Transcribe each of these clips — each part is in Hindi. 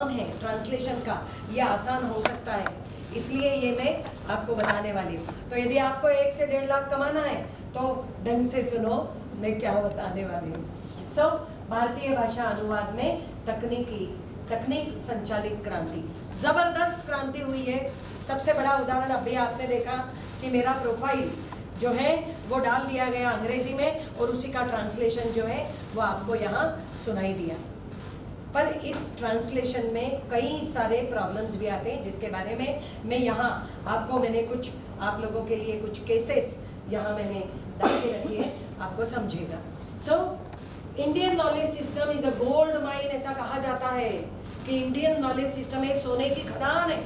है ट्रांसलेशन का, ये आसान हो सकता है, इसलिए ये मैं आपको बताने वाली हूँ। तो यदि आपको 1 से 1.5 लाख कमाना है तो ढंग से सुनो मैं क्या बताने वाली हूँ। भारतीय भाषा अनुवाद में तकनीक संचालित क्रांति, जबरदस्त क्रांति हुई है। सबसे बड़ा उदाहरण अभी आपने देखा कि मेरा प्रोफाइल जो है वो डाल दिया गया अंग्रेजी में और उसी का ट्रांसलेशन जो है वो आपको यहाँ सुनाई दिया। पर इस ट्रांसलेशन में कई सारे प्रॉब्लम्स भी आते हैं जिसके बारे में मैं यहाँ मैंने कुछ आप लोगों के लिए कुछ केसेस यहाँ मैंने डाल के रखी है, आपको समझेगा। Indian knowledge system is a gold mine, ऐसा कहा जाता है कि इंडियन नॉलेज सिस्टम एक सोने की खदान है,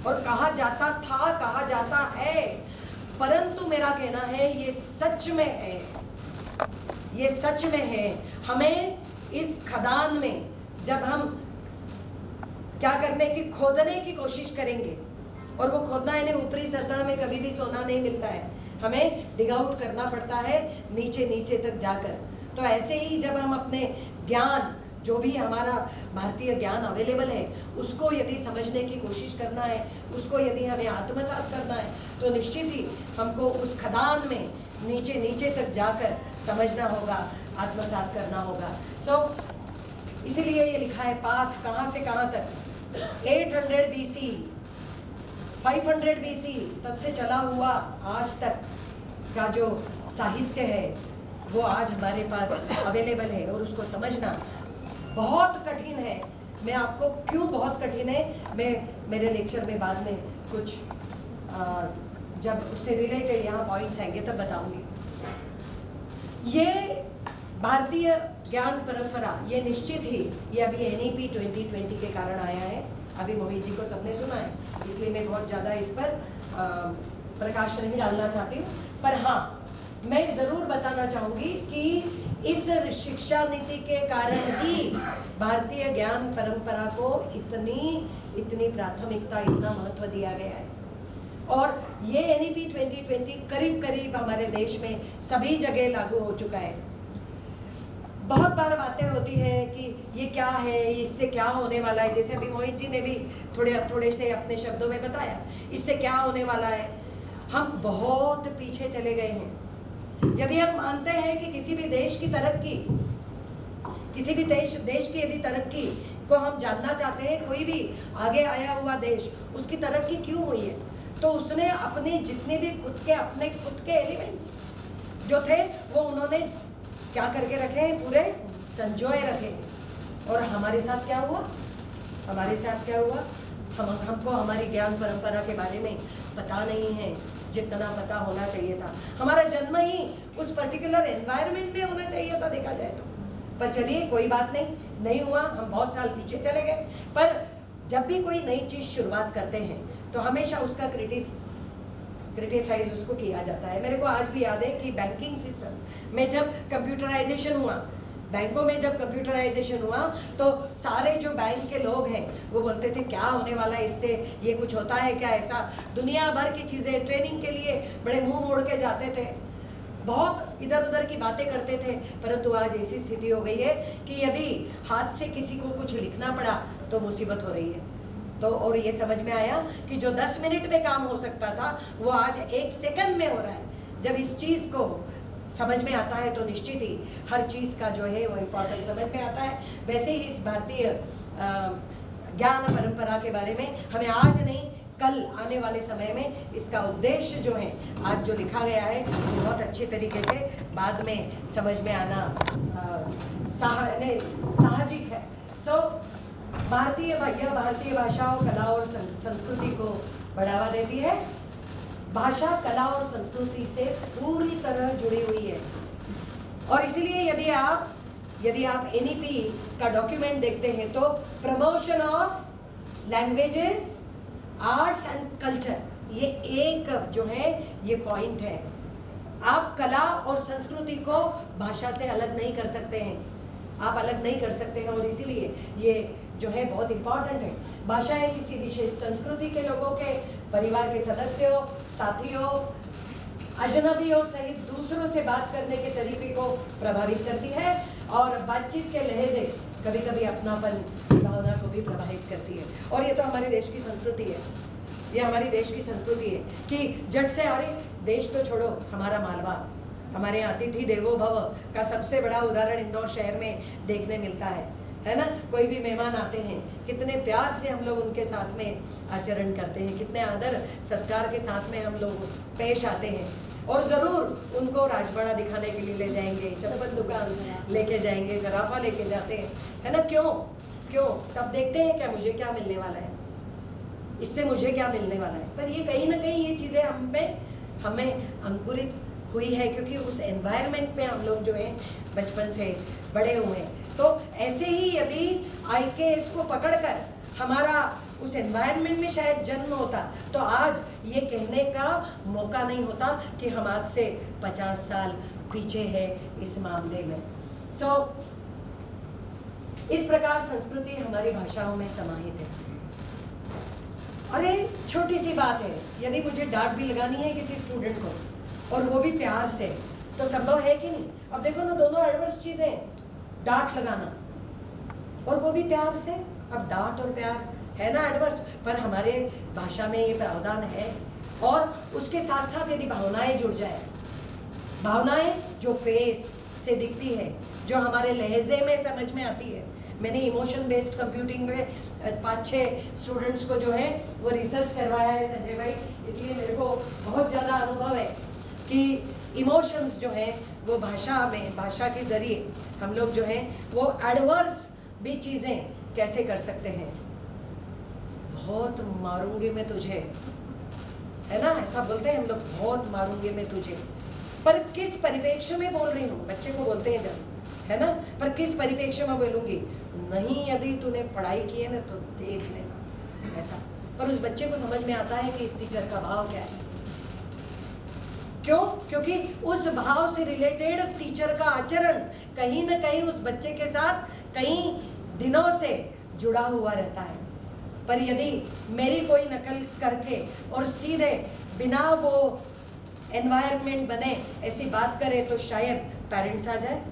और कहा जाता था, कहा जाता है, परंतु मेरा कहना है ये सच में है, ये सच में है। हमें इस खदान में जब हम क्या करने की खोदने की कोशिश करेंगे, और वो खोदना यानी ऊपरी सतह में कभी भी सोना नहीं मिलता है, हमें डिग आउट करना पड़ता है नीचे नीचे तक जाकर। तो ऐसे ही जब हम अपने ज्ञान, जो भी हमारा भारतीय ज्ञान अवेलेबल है, उसको यदि समझने की कोशिश करना है, उसको यदि हमें आत्मसात करना है, तो निश्चित ही हमको उस खदान में नीचे नीचे तक जाकर समझना होगा, आत्मसात करना होगा। इसीलिए ये लिखा है पाथ कहाँ से कहाँ तक। 800 BC, 500 BC तब से चला हुआ आज तक का जो साहित्य है वो आज हमारे पास अवेलेबल है, और उसको समझना बहुत कठिन है। मैं आपको क्यों बहुत कठिन है, मैं मेरे लेक्चर में बाद में कुछ जब उससे रिलेटेड यहाँ पॉइंट्स आएंगे तब बताऊंगी। ये भारतीय ज्ञान परंपरा, ये निश्चित ही ये अभी NEP 2020 के कारण आया है। अभी मोहित जी को सबने सुना है, इसलिए मैं बहुत ज़्यादा इस पर प्रकाश नहीं डालना चाहती हूँ। पर हाँ, मैं ज़रूर बताना चाहूँगी कि इस शिक्षा नीति के कारण ही भारतीय ज्ञान परंपरा को इतनी प्राथमिकता, इतना महत्व दिया गया है। और ये NEP 2020 करीब करीब हमारे देश में सभी जगह लागू हो चुका है। बहुत बार बातें होती हैं कि ये क्या है, इससे क्या होने वाला है, जैसे अभी मोहित जी ने भी थोड़े से अपने शब्दों में बताया, इससे क्या होने वाला है। हम बहुत पीछे चले गए हैं। यदि हम मानते हैं कि किसी भी देश की तरक्की, किसी भी देश की यदि तरक्की को हम जानना चाहते हैं, कोई भी आगे आया हुआ देश, उसकी तरक्की क्यों हुई है, तो उसने अपने जितने भी अपने खुद के एलिमेंट्स जो थे वो उन्होंने क्या करके रखे हैं, पूरे संजोए रखे। और हमारे साथ क्या हुआ, हमको हमारी ज्ञान परंपरा के बारे में पता नहीं है जितना पता होना चाहिए था। हमारा जन्म ही उस पर्टिकुलर एनवायरनमेंट में होना चाहिए था, देखा जाए तो। पर चलिए कोई बात नहीं हुआ, हम बहुत साल पीछे चले गए। पर जब भी कोई नई चीज़ शुरुआत करते हैं तो हमेशा उसका क्रिटिसाइज उसको किया जाता है। मेरे को आज भी याद है कि बैंकिंग सिस्टम में जब कंप्यूटराइजेशन हुआ, बैंकों में जब कंप्यूटराइजेशन हुआ, तो सारे जो बैंक के लोग हैं वो बोलते थे क्या होने वाला है इससे, ये कुछ होता है क्या, ऐसा दुनिया भर की चीज़ें, ट्रेनिंग के लिए बड़े मुंह मोड़ के जाते थे, बहुत इधर उधर की बातें करते थे। परंतु आज ऐसी स्थिति हो गई है कि यदि हाथ से किसी को कुछ लिखना पड़ा तो मुसीबत हो रही है। तो और ये समझ में आया कि जो 10 मिनट में काम हो सकता था वो आज 1 सेकंड में हो रहा है। जब इस चीज़ को समझ में आता है तो निश्चित ही हर चीज़ का जो है वो इम्पोर्टेंस समझ में आता है। वैसे ही इस भारतीय ज्ञान परंपरा के बारे में हमें आज नहीं, कल आने वाले समय में इसका उद्देश्य जो है आज जो लिखा गया है वो बहुत अच्छे तरीके से बाद में समझ में आना साहजिक है। भारतीय भाषा और कला और संस्कृति को बढ़ावा देती है। भाषा, कला और संस्कृति से पूरी तरह जुड़ी हुई है। और इसीलिए यदि आप NEP का डॉक्यूमेंट देखते हैं तो promotion of languages, arts and culture, ये एक जो है ये पॉइंट है। आप कला और संस्कृति को भाषा से अलग नहीं कर सकते हैं, आप अलग नहीं कर सकते हैं। और इसीलिए ये जो है बहुत इम्पॉर्टेंट है। भाषाएं किसी विशेष संस्कृति के लोगों के, परिवार के सदस्यों, साथियों, अजनबियों सहित दूसरों से बात करने के तरीके को प्रभावित करती है और बातचीत के लहजे कभी कभी अपनापन की भावना को भी प्रभावित करती है। और ये तो हमारे देश की संस्कृति है, ये हमारी देश की संस्कृति है कि जट से, अरे देश तो छोड़ो, हमारा मालवा, हमारे यहाँ अतिथि देवो भव का सबसे बड़ा उदाहरण इंदौर शहर में देखने मिलता है ना। कोई भी मेहमान आते हैं, कितने प्यार से हम लोग उनके साथ में आचरण करते हैं, कितने आदर सत्कार के साथ में हम लोग पेश आते हैं। और ज़रूर उनको राजवाड़ा दिखाने के लिए ले जाएंगे, चप्पल दुकान लेके जाएंगे, सराफा लेके जाते हैं, है ना। क्यों तब देखते हैं क्या मुझे क्या मिलने वाला है, इससे मुझे क्या मिलने वाला है। पर ये कहीं ना कहीं ये चीज़ें हमें अंकुरित हुई है, क्योंकि उस एनवायरनमेंट में हम लोग जो है बचपन से बड़े हुए हैं। तो ऐसे ही यदि IKS को पकड़कर हमारा उस एनवायरनमेंट में शायद जन्म होता, तो आज ये कहने का मौका नहीं होता कि हम आज से 50 साल पीछे है इस मामले में। इस प्रकार संस्कृति हमारी भाषाओं में समाहित है। और ये छोटी सी बात है, यदि मुझे डांट भी लगानी है किसी स्टूडेंट को, और वो भी प्यार से, तो संभव है कि नहीं। अब देखो ना, दोनों एडवर्स चीजें, डांट लगाना और वो भी प्यार से। अब डांट और प्यार है ना एडवर्स, पर हमारे भाषा में ये प्रावधान है। और उसके साथ साथ यदि भावनाएं जुड़ जाए, भावनाएं जो फेस से दिखती है, जो हमारे लहजे में समझ में आती है। मैंने इमोशन बेस्ड कंप्यूटिंग में 5-6 स्टूडेंट्स को जो है वो रिसर्च करवाया है संजय भाई, इसलिए मेरे को बहुत ज़्यादा अनुभव है कि इमोशंस जो हैं वो भाषा के ज़रिए हम लोग जो हैं वो एडवर्स भी चीज़ें कैसे कर सकते हैं। बहुत मारूंगी मैं तुझे, है ना, ऐसा बोलते हैं हम लोग, बहुत मारूंगी मैं तुझे। पर किस परिप्रेक्ष्य में बोल रही हूँ, बच्चे को बोलते हैं जब, है ना, पर किस परिप्रेक्ष्य में बोलूँगी, नहीं यदि तूने पढ़ाई की है ना तो देख लेना, ऐसा। पर उस बच्चे को समझ में आता है कि इस टीचर का भाव क्या है। क्यों? क्योंकि उस भाव से रिलेटेड टीचर का आचरण कहीं ना कहीं उस बच्चे के साथ कई दिनों से जुड़ा हुआ रहता है। पर यदि मेरी कोई नकल करके और सीधे बिना वो एनवायरनमेंट बने ऐसी बात करे, तो शायद पेरेंट्स आ जाए,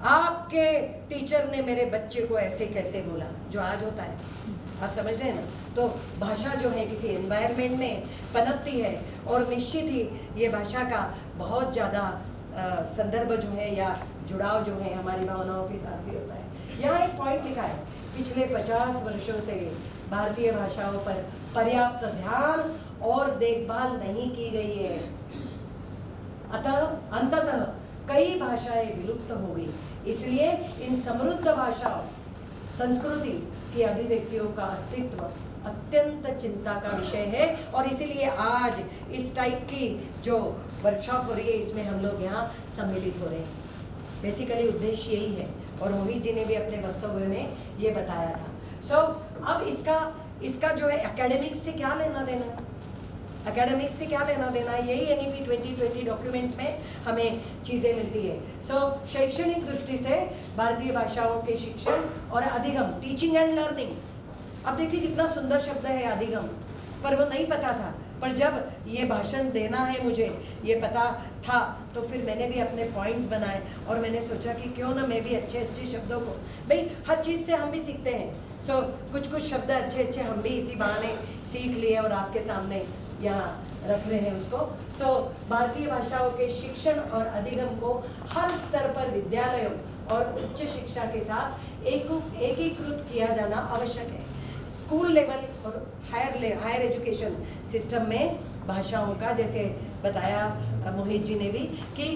आपके टीचर ने मेरे बच्चे को ऐसे कैसे बोला, जो आज होता है। आप समझ रहे हैं ना। तो भाषा जो है किसी एनवायरनमेंट में पनपती है, और निश्चित ही ये भाषा का बहुत ज़्यादा संदर्भ जो है या जुड़ाव जो है हमारी भावनाओं के साथ भी होता है। यहाँ एक पॉइंट लिखा है, पिछले 50 वर्षों से भारतीय भाषाओं पर पर्याप्त ध्यान और देखभाल नहीं की गई है, अतः अंततः कई भाषाएं विलुप्त हो गई। इसलिए इन समृद्ध भाषाओं, संस्कृति की अभिव्यक्तियों का अस्तित्व अत्यंत चिंता का विषय है। और इसीलिए आज इस टाइप की जो वर्कशॉप हो रही है, इसमें हम लोग यहाँ सम्मिलित हो रहे हैं। बेसिकली उद्देश्य यही है, और मोहित जी ने भी अपने वक्तव्य में ये बताया था। अब इसका जो है एकेडमिक्स से क्या लेना देना है, एकेडमिक्स से क्या लेना देना है, यही NEP 2020 डॉक्यूमेंट में हमें चीज़ें मिलती है। शैक्षणिक दृष्टि से भारतीय भाषाओं के शिक्षण और अधिगम, टीचिंग एंड लर्निंग। अब देखिए कितना सुंदर शब्द है अधिगम, पर वो नहीं पता था। पर जब ये भाषण देना है मुझे ये पता था, तो फिर मैंने भी अपने पॉइंट्स बनाए, और मैंने सोचा कि क्यों ना मैं भी अच्छे अच्छे शब्दों को, भाई हर चीज़ से हम भी सीखते हैं। कुछ शब्द अच्छे हम भी इसी बहाने सीख लिए और आपके सामने यहाँ रख रहे हैं उसको। भारतीय भाषाओं के शिक्षण और अधिगम को हर स्तर पर विद्यालयों और उच्च शिक्षा के साथ एकीकृत किया जाना आवश्यक है। स्कूल लेवल और हायर एजुकेशन सिस्टम में भाषाओं का, जैसे बताया मोहित जी ने भी, कि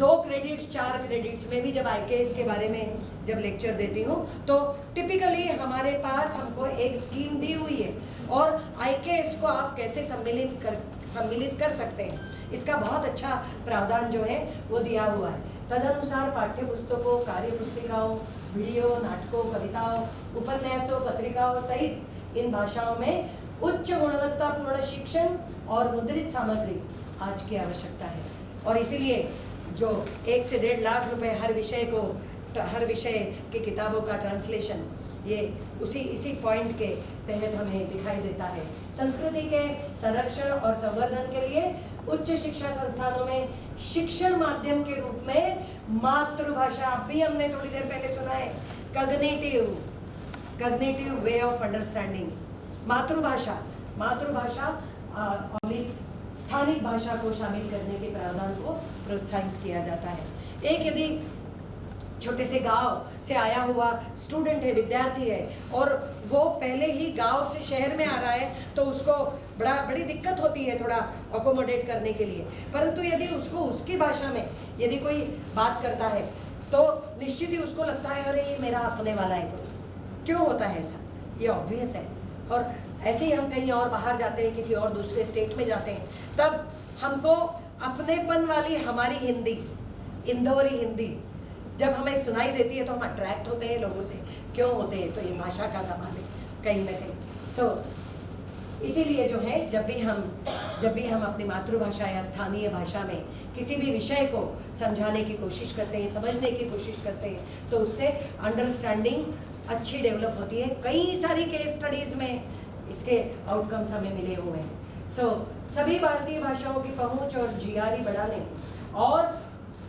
2 क्रेडिट्स 4 क्रेडिट्स में भी जब IKS के बारे में जब लेक्चर देती हूँ, तो टिपिकली हमारे पास हमको एक स्कीम दी हुई है, और IKS को आप कैसे सम्मिलित कर सकते हैं, इसका बहुत अच्छा प्रावधान जो है वो दिया हुआ है। तदनुसार पाठ्य पुस्तकों, कार्य पुस्तिकाओं, वीडियो, नाटकों, कविताओं, उपन्यासों, पत्रिकाओं सहित इन भाषाओं में उच्च गुणवत्तापूर्ण शिक्षण और मुद्रित सामग्री आज की आवश्यकता है। और इसीलिए जो 1 से 1.5 लाख रुपए हर विषय की किताबों का ट्रांसलेशन, ये इसी पॉइंट के तहत हमें दिखाई देता है। संस्कृति के संरक्षण और संवर्धन के लिए उच्च शिक्षा संस्थानों में शिक्षण माध्यम के रूप में मातृभाषा, अभी हमने थोड़ी देर पहले सुना है कग्निटिव वे ऑफ अंडरस्टैंडिंग। मातृभाषा और स्थानिक भाषा को शामिल करने के प्रावधान को प्रोत्साहित किया जाता है। एक यदि छोटे से गांव से आया हुआ स्टूडेंट है, विद्यार्थी है, और वो पहले ही गांव से शहर में आ रहा है, तो उसको बड़ी दिक्कत होती है थोड़ा अकोमोडेट करने के लिए। परंतु यदि उसको उसकी भाषा में यदि कोई बात करता है तो निश्चित ही उसको लगता है अरे ये मेरा अपने वाला है कोई। क्यों होता है ऐसा? ये ऑब्वियस है। और ऐसे ही हम कहीं और बाहर जाते हैं, किसी और दूसरे स्टेट में जाते हैं, तब हमको अपनेपन वाली हमारी हिंदी, इंदौरी हिंदी जब हमें सुनाई देती है तो हम अट्रैक्ट होते हैं लोगों से। क्यों होते हैं? तो ये भाषा का कमाल है कहीं ना कहीं। इसीलिए जो है जब भी हम अपनी मातृभाषा या स्थानीय भाषा में किसी भी विषय को समझाने की कोशिश करते हैं, समझने की कोशिश करते हैं, तो उससे अंडरस्टैंडिंग अच्छी डेवलप होती है। कई सारी केस स्टडीज़ में इसके आउटकम्स हमें मिले हुए हैं। सभी भारतीय भाषाओं की पहुंच और जियारी बढ़ाने और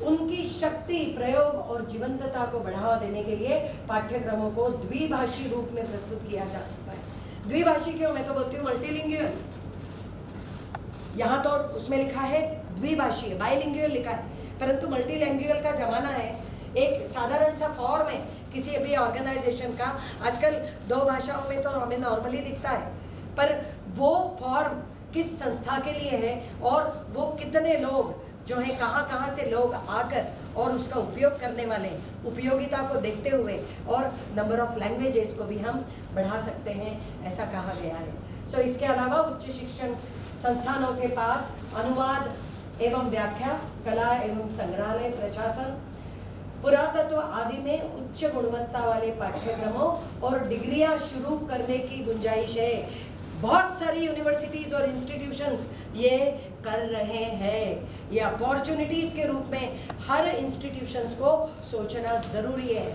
उनकी शक्ति, प्रयोग और जीवंतता को बढ़ावा देने के लिए पाठ्यक्रमों को द्विभाषी रूप में प्रस्तुत किया जा सकता है। द्विभाषी क्यों? मैं तो बोलती हूँ मल्टीलिंगुअल। यहाँ तो उसमें लिखा है द्विभाषी है, बाइलिंगुअल लिखा है, परंतु मल्टीलिंगुअल का जमाना है। एक साधारण सा फॉर्म है किसी भी ऑर्गेनाइजेशन का, आजकल 2 भाषाओं में तो हमें नॉर्मली दिखता है, पर वो फॉर्म किस संस्था के लिए है और वो कितने लोग जो है कहाँ से लोग आकर और उसका उपयोग करने वाले, उपयोगिता को देखते हुए और नंबर ऑफ लैंग्वेजेस को भी हम बढ़ा सकते हैं, ऐसा कहा गया है। इसके अलावा उच्च शिक्षण संस्थानों के पास अनुवाद एवं व्याख्या, कला एवं संग्रहालय प्रशासन, पुरातत्व आदि में उच्च गुणवत्ता वाले पाठ्यक्रमों और डिग्रियां शुरू करने की गुंजाइश है। बहुत सारी यूनिवर्सिटीज़ और इंस्टीट्यूशंस ये कर रहे हैं। ये अपॉर्चुनिटीज़ के रूप में हर इंस्टीट्यूशंस को सोचना ज़रूरी है,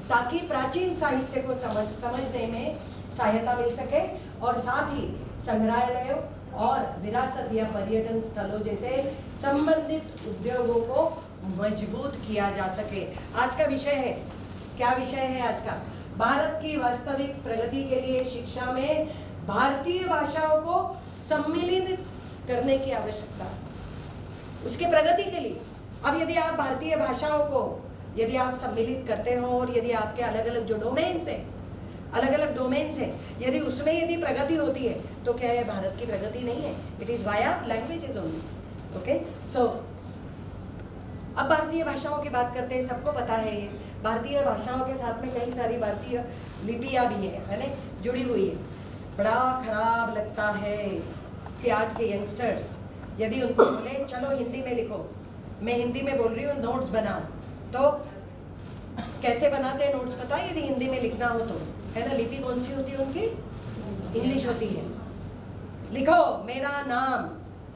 ताकि प्राचीन साहित्य को समझने में सहायता मिल सके और साथ ही संग्रहालयों और विरासत या पर्यटन स्थलों जैसे संबंधित उद्योगों को मजबूत किया जा सके। आज का विषय है, क्या विषय है आज का? भारत की वास्तविक प्रगति के लिए शिक्षा में भारतीय भाषाओं को सम्मिलित करने की आवश्यकता है, उसके प्रगति के लिए। अब यदि आप भारतीय भाषाओं को यदि आप सम्मिलित करते हो और यदि आपके अलग अलग जो डोमेन्स हैं, यदि उसमें यदि प्रगति होती है, तो क्या है? भारत की प्रगति नहीं है। It is via languages only. Okay, अब भारतीय भाषाओं की बात करते हैं। सबको पता है ये भारतीय भाषाओं के साथ में कई सारी भारतीय लिपियाँ भी है ना, जुड़ी हुई है। बड़ा खराब लगता है कि आज के यंगस्टर्स यदि उनको बोले चलो हिंदी में लिखो, मैं हिंदी में बोल रही हूँ, नोट्स बनाओ, तो कैसे बनाते हैं नोट्स पता है? यदि हिंदी में लिखना हो तो, है ना, लिपि कौन सी होती है उनकी? इंग्लिश होती है। लिखो मेरा नाम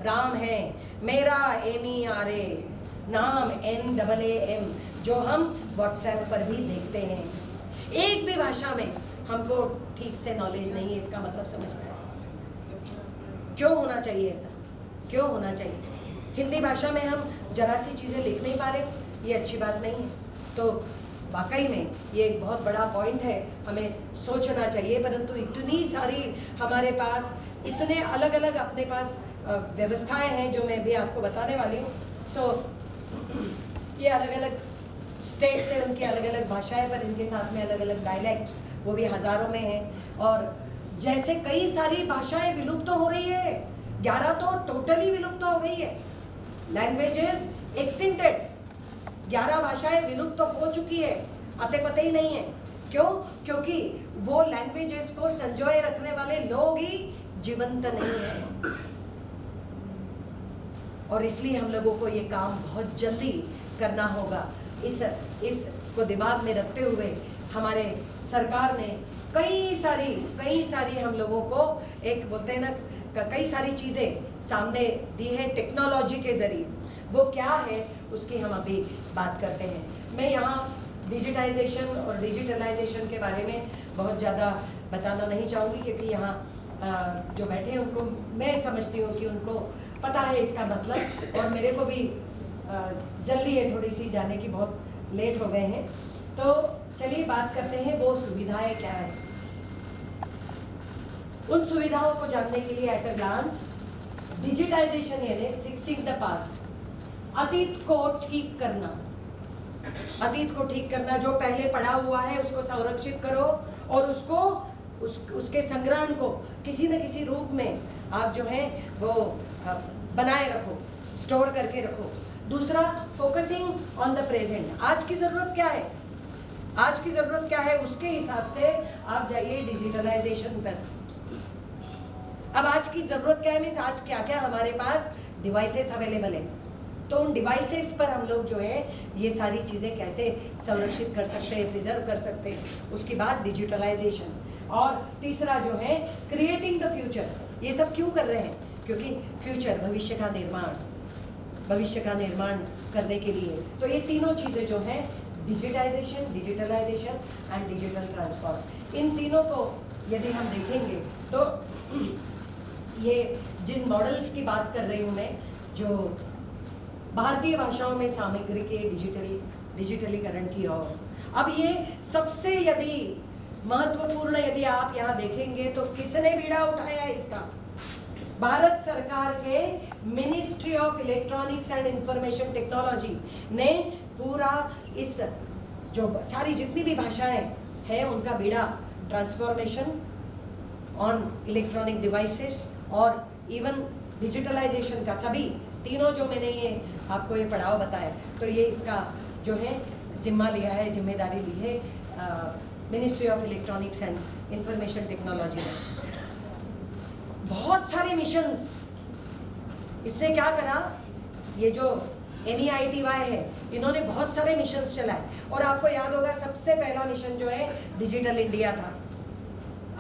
राम है, मेरा MERA, नाम NAAM, जो हम व्हाट्सएप पर भी देखते हैं। एक भी भाषा में हमको ठीक से नॉलेज नहीं है, इसका मतलब समझना है। क्यों होना चाहिए ऐसा? क्यों होना चाहिए? हिंदी भाषा में हम जरा सी चीज़ें लिख नहीं पा रहे, ये अच्छी बात नहीं है। तो वाकई में ये एक बहुत बड़ा पॉइंट है, हमें सोचना चाहिए। परंतु इतनी सारी हमारे पास, इतने अलग अलग अपने पास व्यवस्थाएं हैं जो मैं भी आपको बताने वाली हूँ। ये अलग अलग स्टेट से उनकी अलग अलग भाषाएं, पर इनके साथ में अलग अलग डायलैक्ट्स, वो भी हज़ारों में हैं। और जैसे कई सारी भाषाएं विलुप्त तो हो रही है, 11 तो टोटली विलुप्त हो गई है। लैंग्वेजेस एक्सटिंक्टेड, 11 भाषाएं विलुप्त तो हो चुकी है, आते पते ही नहीं है। क्यों? क्योंकि वो लैंग्वेजेस को संजोए रखने वाले लोग ही जीवंत नहीं है। और इसलिए हम लोगों को ये काम बहुत जल्दी करना होगा। इस को दिमाग में रखते हुए हमारे सरकार ने कई सारी हम लोगों को, एक बोलते हैं ना, कई सारी चीज़ें सामने दी है टेक्नोलॉजी के ज़रिए। वो क्या है उसकी हम अभी बात करते हैं। मैं यहाँ डिजिटाइजेशन और डिजिटलाइजेशन के बारे में बहुत ज़्यादा बताना नहीं चाहूँगी, क्योंकि यहाँ जो बैठे हैं उनको मैं समझती हूँ कि उनको पता है इसका मतलब, और मेरे को भी जल्दी है थोड़ी सी जाने की, बहुत लेट हो गए हैं। तो चलिए बात करते हैं वो सुविधाएं क्या है। उन सुविधाओं को जानने के लिए एट अ ग्लांस, डिजिटाइजेशन यानी फिक्सिंग द पास्ट, अतीत को ठीक करना। अतीत को ठीक करना, जो पहले पड़ा हुआ है उसको संरक्षित करो और उसको उसके संग्रहण को किसी न किसी रूप में आप जो है वो बनाए रखो, स्टोर करके रखो। दूसरा, फोकसिंग ऑन द प्रेजेंट। आज की ज़रूरत क्या है, आज की ज़रूरत क्या है, उसके हिसाब से आप जाइए डिजिटलाइजेशन पर। अब आज की ज़रूरत क्या है, मीन्स आज क्या क्या हमारे पास डिवाइसेस अवेलेबल है, तो उन डिवाइसेस पर हम लोग जो है ये सारी चीज़ें कैसे संरक्षित कर सकते हैं, प्रिजर्व कर सकते हैं। उसके बाद डिजिटलाइजेशन। और तीसरा जो है क्रिएटिंग द फ्यूचर। ये सब क्यों कर रहे हैं, क्योंकि फ्यूचर, भविष्य का निर्माण, भविष्य का निर्माण करने के लिए। तो ये तीनों चीज़ें जो हैं, digitization, digitalization and digital transform, इन तीनों को यदि हम देखेंगे तो ये जिन मॉडल्स की बात कर रही हूँ मैं, जो भारतीय भाषाओं में सामग्री के डिजिटलीकरण की ओर, अब ये सबसे यदि महत्वपूर्ण यदि आप यहाँ देखेंगे तो किसने बीड़ा उठाया इसका, भारत सरकार के ministry of electronics and information technology ने पूरा इस जो सारी जितनी भी भाषाएं हैं उनका बीड़ा ट्रांसफॉर्मेशन ऑन इलेक्ट्रॉनिक डिवाइसेस और इवन डिजिटलाइजेशन का, सभी तीनों जो मैंने ये आपको ये पड़ाव बताया, तो ये इसका जो है जिम्मा लिया है, जिम्मेदारी ली है ministry of electronics and information technology ने। बहुत सारे मिशंस इसने क्या करा, ये जो NEITY है, इन्होंने बहुत सारे मिशंस चलाए। और आपको याद होगा सबसे पहला मिशन जो है डिजिटल इंडिया था।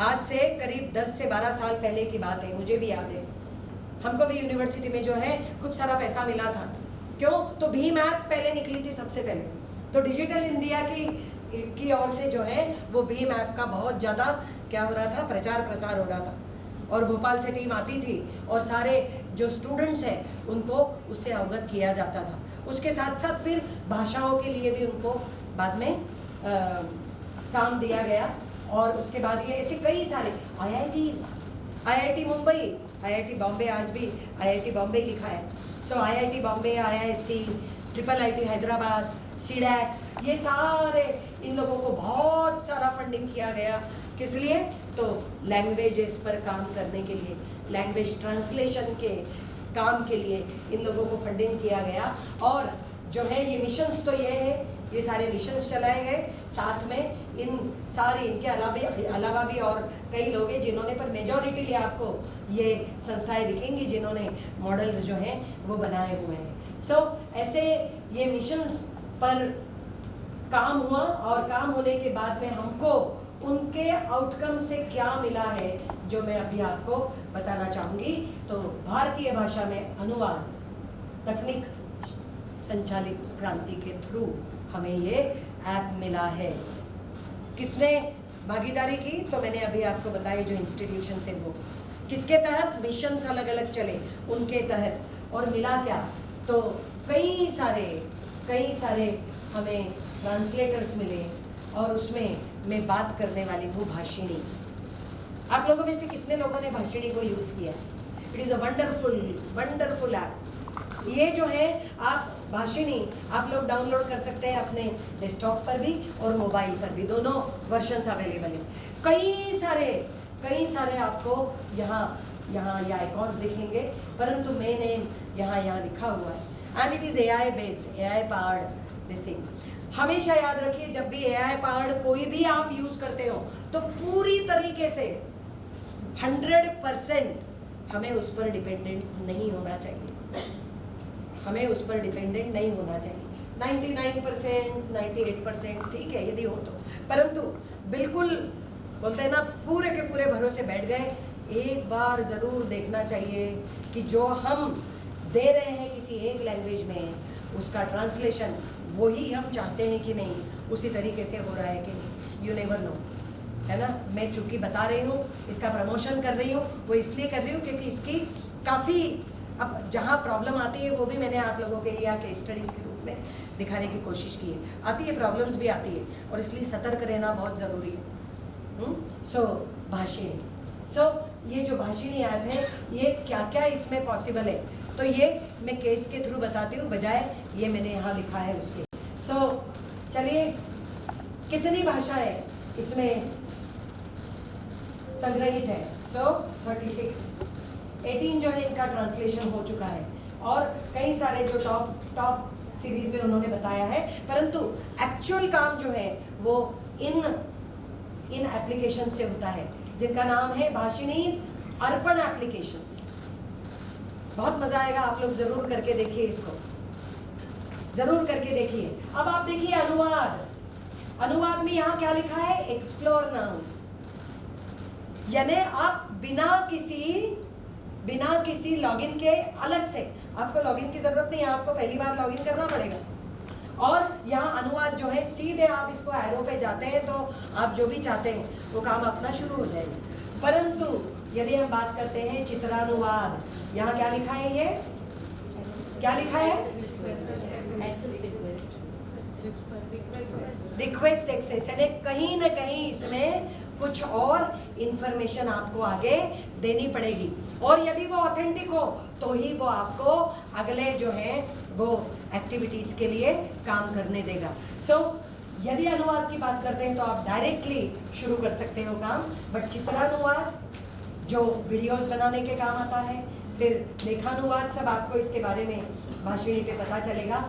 आज से करीब 10 से 12 साल पहले की बात है, मुझे भी याद है। हमको भी यूनिवर्सिटी में जो है खूब सारा पैसा मिला था। क्यों, तो भीम ऐप पहले निकली थी सबसे पहले, तो डिजिटल इंडिया की ओर से जो है वो भीम ऐप का बहुत ज़्यादा क्या हो रहा था, प्रचार प्रसार हो रहा था। और भोपाल से टीम आती थी और सारे जो स्टूडेंट्स हैं उनको उससे अवगत किया जाता था। उसके साथ साथ फिर भाषाओं के लिए भी उनको बाद में काम दिया गया। और उसके बाद ये ऐसे कई सारे IITs, IIT Mumbai, IIT Bombay, आज भी IIT बॉम्बे लिखा है। सो IIT Bombay, IISc, IIIT Hyderabad, CDAC, ये सारे इन लोगों को बहुत सारा फंडिंग किया गया। किस लिए, तो लैंग्वेजेस पर काम करने के लिए, लैंग्वेज ट्रांसलेशन के काम के लिए इन लोगों को फंडिंग किया गया। और जो है ये मिशंस तो ये है, ये सारे मिशंस चलाए गए। साथ में इन सारे इनके अलावा भी और कई लोग हैं जिन्होंने, पर मेजॉरिटी आपको ये संस्थाएं दिखेंगी जिन्होंने मॉडल्स जो हैं वो बनाए हुए हैं। सो ऐसे ये मिशंस पर काम हुआ और काम होने के बाद में हमको उनके आउटकम से क्या मिला है जो मैं अभी आपको बताना चाहूँगी। तो भारतीय भाषा में अनुवाद तकनीक संचालित क्रांति के थ्रू हमें ये ऐप मिला है। किसने भागीदारी की, तो मैंने अभी आपको बताया जो इंस्टीट्यूशन से वो किसके तहत मिशंस अलग अलग चले उनके तहत। और मिला क्या, तो कई सारे हमें ट्रांसलेटर्स मिले और उसमें मैं बात करने वाली हूँ भाषिणी। आप लोगों में से कितने लोगों ने भाषिणी को यूज़ किया है? It is a wonderful app. ये जो है आप भाषिणी आप लोग डाउनलोड कर सकते हैं अपने डेस्कटॉप पर भी और मोबाइल पर भी, दोनों वर्जन्स अवेलेबल है। कई सारे आपको यहाँ ये आइकॉन्स दिखेंगे, परंतु मैंने यहाँ लिखा हुआ है and it is AI based, AI powered this thing. हमेशा याद रखिए, जब भी AI पावर्ड कोई भी आप यूज़ करते हो तो पूरी तरीके से 100% हमें उस पर डिपेंडेंट नहीं होना चाहिए, हमें उस पर डिपेंडेंट नहीं होना चाहिए। 99%, 98% ठीक है यदि हो तो, परंतु बिल्कुल बोलते हैं ना पूरे के पूरे भरोसे बैठ गए, एक बार ज़रूर देखना चाहिए कि जो हम दे रहे हैं किसी एक लैंग्वेज में उसका ट्रांसलेशन वही हम चाहते हैं कि नहीं, उसी तरीके से हो रहा है कि नहीं। यू नेवर नो, है ना। मैं चूँकि बता रही हूँ, इसका प्रमोशन कर रही हूँ, वो इसलिए कर रही हूँ क्योंकि इसकी काफ़ी अब जहाँ प्रॉब्लम आती है वो भी मैंने आप लोगों के लिए केस स्टडीज़ के रूप में दिखाने की कोशिश की है। आती है, प्रॉब्लम्स भी आती है, और इसलिए सतर्क रहना बहुत ज़रूरी है। सो भाषिणी, ये जो भाषिणी ऐप है, ये क्या क्या इसमें पॉसिबल है, तो ये मैं केस के थ्रू बताती हूँ, बजाय ये मैंने यहाँ लिखा है उसके। चलिए, कितनी भाषाएं इसमें संग्रहित है? 36, 18 जो है इनका ट्रांसलेशन हो चुका है, और कई सारे जो टॉप सीरीज में उन्होंने बताया है, परंतु एक्चुअल काम जो है वो इन एप्लीकेशन से होता है, जिनका नाम है भाषिणीज अर्पण एप्लीकेशंस। बहुत मजा आएगा, आप लोग जरूर करके देखिए, इसको जरूर करके देखिए। अब आप देखिए अनुवाद में यहाँ क्या लिखा है? एक्सप्लोर नाउ, यानी आप बिना किसी लॉगिन के, अलग से आपको लॉगिन की जरूरत नहीं है, आपको पहली बार लॉगिन करना पड़ेगा। और यहाँ अनुवाद जो है, सीधे आप इसको एरो पे जाते हैं तो आप जो भी चाहते हैं वो काम अपना शुरू हो जाएगा। परंतु यदि हम बात करते हैं चित्रानुवाद, यहाँ क्या लिखा है? ये क्या लिखा है? रिक्वेस्ट एक्सेस, यानी कहीं ना कहीं इसमें कुछ और इंफॉर्मेशन आपको आगे देनी पड़ेगी, और यदि वो ऑथेंटिक हो तो ही वो आपको अगले जो है वो एक्टिविटीज के लिए काम करने देगा। यदि अनुवाद की बात करते हैं तो आप डायरेक्टली शुरू कर सकते हो काम, बट चित्रानुवाद जो वीडियोस बनाने के काम आता है, फिर लेखानुवाद, सब आपको इसके बारे में भाषिणी पे पता चलेगा।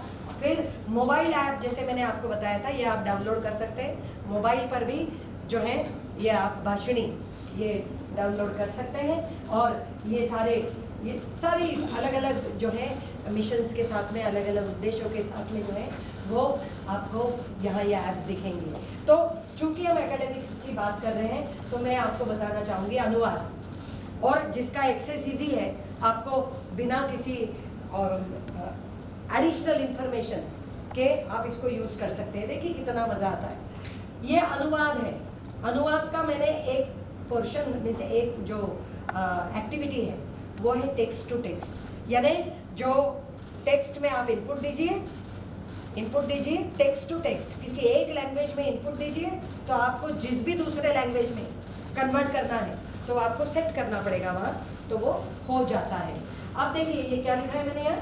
फिर मोबाइल ऐप, जैसे मैंने आपको बताया था, ये आप डाउनलोड कर सकते हैं मोबाइल पर भी, जो है ये आप भाषिणी ये डाउनलोड कर सकते हैं, और ये सारी अलग अलग जो है मिशंस के साथ में, अलग अलग उद्देश्यों के साथ में जो है वो आपको यहाँ ये ऐप्स दिखेंगे। तो चूंकि हम एकेडमिक्स की बात कर रहे हैं, तो मैं आपको बताना चाहूँगी अनुवाद, और जिसका एक्सेस ईजी है, आपको बिना किसी और एडिशनल इंफॉर्मेशन के आप इसको यूज़ कर सकते हैं। देखिए कितना मज़ा आता है। ये अनुवाद है, अनुवाद का मैंने एक पोर्शन में से एक जो एक्टिविटी है वो है टेक्स्ट टू टेक्स्ट, यानी जो टेक्स्ट में आप इनपुट दीजिए टेक्स्ट टू टेक्स्ट, किसी एक लैंग्वेज में इनपुट दीजिए, तो आपको जिस भी दूसरे लैंग्वेज में कन्वर्ट करना है तो आपको सेट करना पड़ेगा वहाँ, तो वो हो जाता है। अब देखिए ये क्या लिखा है मैंने यहाँ,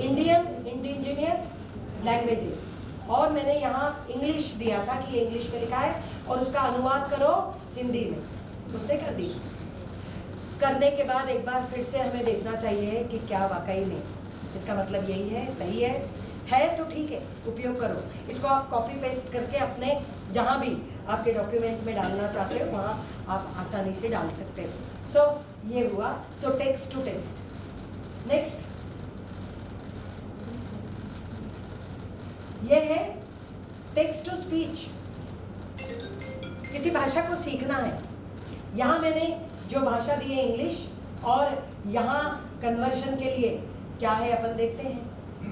इंडियन इंडिजिनियस लैंग्वेजेस, और मैंने यहाँ इंग्लिश दिया था कि ये इंग्लिश में लिखा है, और उसका अनुवाद करो हिंदी में, उसने कर दी। करने के बाद एक बार फिर से हमें देखना चाहिए कि क्या वाकई में इसका मतलब यही है, सही है तो ठीक है, उपयोग करो इसको। आप कॉपी पेस्ट करके अपने जहाँ भी आपके डॉक्यूमेंट में डालना चाहते हो वहाँ आप आसानी से डाल सकते हो। ये हुआ टेक्स्ट टू टेक्स्ट। नेक्स्ट ये है टेक्स्ट टू स्पीच। किसी भाषा को सीखना है, यहाँ मैंने जो भाषा दी है इंग्लिश, और यहाँ कन्वर्शन के लिए क्या है अपन देखते हैं।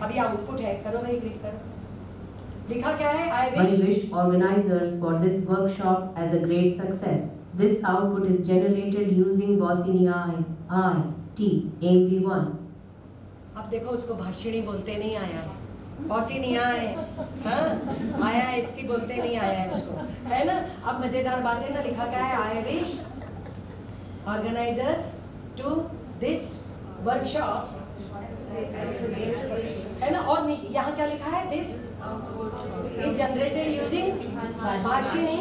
अभी आउटपुट है, करो भाई क्लिक करो। लिखा क्या है? I wish organizers for this workshop as a great success. This output is generated using Bossini IT AMV1. अब देखो उसको भाषिणी बोलते नहीं आया है, बॉसिनी आए, हाँ आया एससी बोलते नहीं आया है उसको, है ना। अब मजेदार बात है ना, लिखा क्या है? I wish organizers to this workshop, है ना। और यहाँ क्या लिखा है? This is generated using Bhashini,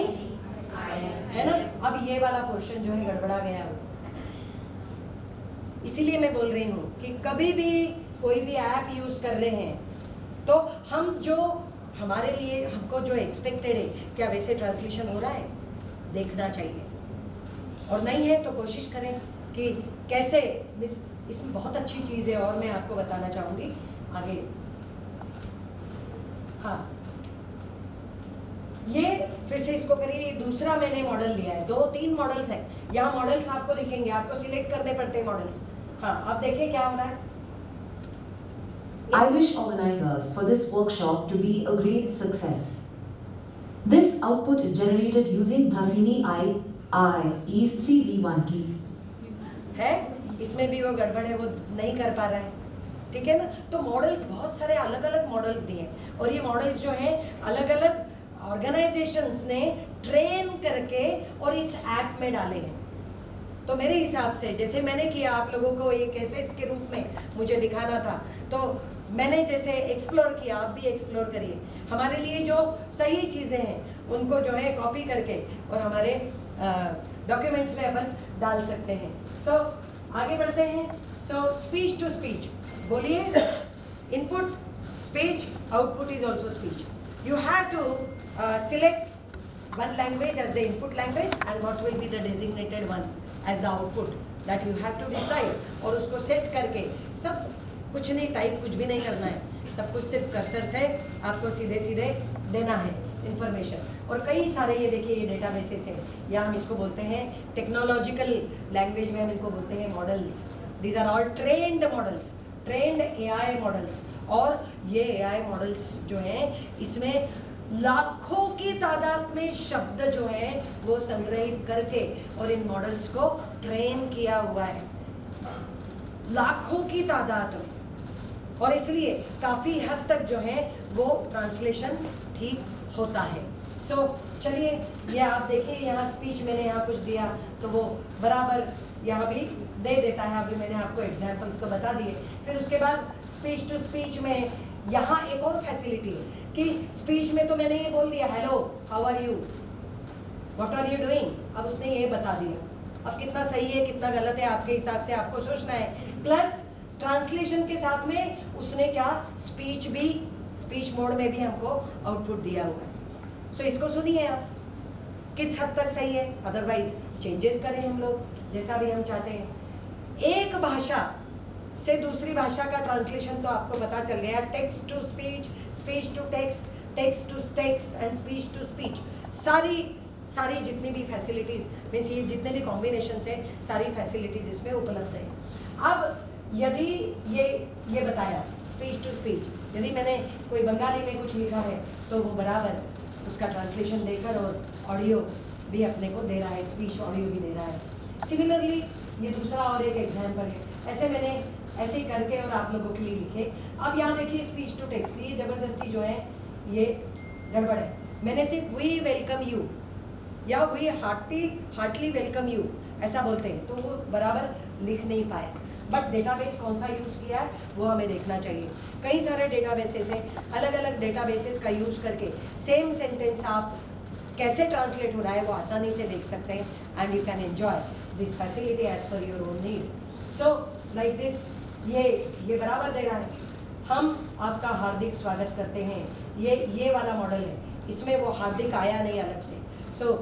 है ना। अब ये वाला पोर्शन जो है गड़बड़ा गया है, इसीलिए मैं बोल रही हूँ कि कभी भी कोई भी ऐप यूज कर रहे हैं तो हम जो हमारे लिए हमको जो एक्सपेक्टेड है, क्या वैसे ट्रांसलेशन हो रहा है, देखना चाहिए, और नहीं है तो कोशिश करें कि कैसे। इसमें बहुत अच्छी चीज़ है, और मैं आपको बताना चाहूँगी आगे। हाँ, ये फिर से इसको करिए। दूसरा मैंने मॉडल लिया है, 2-3 मॉडल्स हैं यहाँ, मॉडल्स आपको दिखेंगे, आपको सिलेक्ट करने पड़ते हैं मॉडल्स। हाँ, अब देखें क्या हो रहा है। I wish organizers for this workshop to be a great success. This output is generated using Bhasini IECV1 की। है, इसमें भी वो गड़बड़ है, वो नहीं कर पा रहा है। ठीक है ना। तो मॉडल्स बहुत सारे अलग अलग मॉडल्स दिए हैं और ये मॉडल्स जो हैं अलग अलग ऑर्गेनाइजेशंस ने ट्रेन करके और इस ऐप में डाले हैं। तो मेरे हिसाब से जैसे मैंने किया आप लोगों को एक एसेस के रूप में मुझे दिखाना था, तो मैंने जैसे एक्सप्लोर किया, आप भी एक्सप्लोर करिए। हमारे लिए जो सही चीज़ें हैं उनको जो है कॉपी करके और हमारे डॉक्यूमेंट्स में अपन डाल सकते हैं। सो आगे बढ़ते हैं। सो स्पीच टू स्पीच बोलिए। Input speech, output is also speech. You have to select one language as the input language and what will be the designated one as the output that you have to decide। और उसको सेट करके सब कुछ नहीं, टाइप कुछ भी नहीं करना है, सब कुछ सिर्फ कर्सर से आपको सीधे सीधे देना है इंफॉर्मेशन। और कई सारे ये देखिए ये डेटाबेसेस हैं, या हम इसको बोलते हैं टेक्नोलॉजिकल लैंग्वेज में हम इनको बोलते हैं models. These are all trained models, trained AI models. और ये एआई मॉडल्स जो हैं इसमें लाखों की तादाद में शब्द जो हैं वो संग्रहित करके और इन मॉडल्स को ट्रेन किया हुआ है, लाखों की तादाद में। और इसलिए काफ़ी हद तक जो है वो ट्रांसलेशन ठीक होता है। सो चलिए ये आप देखिए, यहाँ स्पीच मैंने यहाँ कुछ दिया तो वो बराबर यहाँ भी दे देता है। अभी मैंने आपको एग्जाम्पल्स तो बता दिए। फिर उसके बाद स्पीच टू स्पीच में यहाँ एक और फैसिलिटी है कि स्पीच में तो मैंने ये बोल दिया hello, how are you, what are you doing, अब उसने ये बता दिया। अब कितना सही है कितना गलत है आपके हिसाब से आपको सोचना है। प्लस ट्रांसलेशन के साथ में उसने क्या स्पीच भी, स्पीच मोड में भी हमको आउटपुट दिया हुआ है। सो इसको सुनिए आप किस हद तक सही है, अदरवाइज चेंजेस करें हम लोग जैसा भी हम चाहते हैं। एक भाषा से दूसरी भाषा का ट्रांसलेशन तो आपको पता चल गया, text to speech, speech to text, text to text and speech to speech. सारी जितनी भी फैसिलिटीज़ मीन्स ये जितने भी कॉम्बिनेशन है सारी फैसिलिटीज़ इसमें उपलब्ध है। अब यदि ये बताया स्पीच टू स्पीच, यदि मैंने कोई बंगाली में कुछ लिखा है तो वो बराबर उसका ट्रांसलेशन देकर और ऑडियो भी अपने को दे रहा है, स्पीच ऑडियो भी दे रहा है। सिमिलरली ये दूसरा और एक एग्जाम्पल है, ऐसे मैंने ऐसे ही करके और आप लोगों के लिए लिखे। अब यहाँ देखिए स्पीच टू टेक्स्ट, ये ज़बरदस्ती जो है ये गड़बड़ है। मैंने सिर्फ वी वेलकम यू या वी हार्टली वेलकम यू ऐसा बोलते हैं तो वो बराबर लिख नहीं पाए। बट डेटाबेस कौन सा यूज़ किया है वो हमें देखना चाहिए। कई सारे डेटाबेसेस हैं, अलग अलग डेटाबेसेस का यूज़ करके सेम सेंटेंस आप कैसे ट्रांसलेट हो रहा है वो आसानी से देख सकते हैं and you can enjoy this facility as per your own need. So like this ये बराबर दे रहा है, हम आपका हार्दिक स्वागत करते हैं। ये वाला मॉडल है, इसमें वो हार्दिक आया नहीं अलग से। सो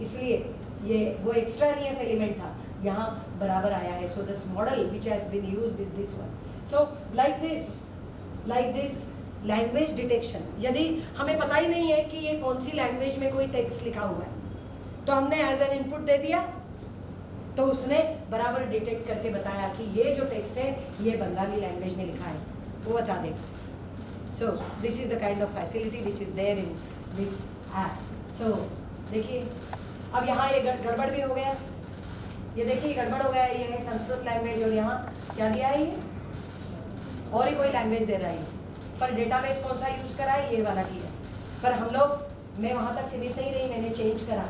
इसलिए ये वो एक्स्ट्रानियस एलिमेंट था, यहाँ बराबर आया है। So this model which has been used is this one. So like this language detection, यदि हमें पता ही नहीं है कि ये कौन सी लैंग्वेज में कोई टेक्स्ट लिखा हुआ है तो हमने एज एन इनपुट दे दिया तो उसने बराबर डिटेक्ट करके बताया कि ये जो टेक्स्ट है ये बंगाली लैंग्वेज में लिखा है, वो बता देगा। So this is the kind of facility which is there in this app. So देखिए अब यहाँ ये गड़बड़ भी हो गया, ये देखिए गड़बड़ हो गया। ये है संस्कृत लैंग्वेज और यहाँ क्या दिया है ये और ही कोई लैंग्वेज दे रहा है, पर डेटाबेस कौन सा यूज़ करा है ये वाला किया। पर हम लोग, मैं वहाँ तक सीमित नहीं रही, मैंने चेंज करा।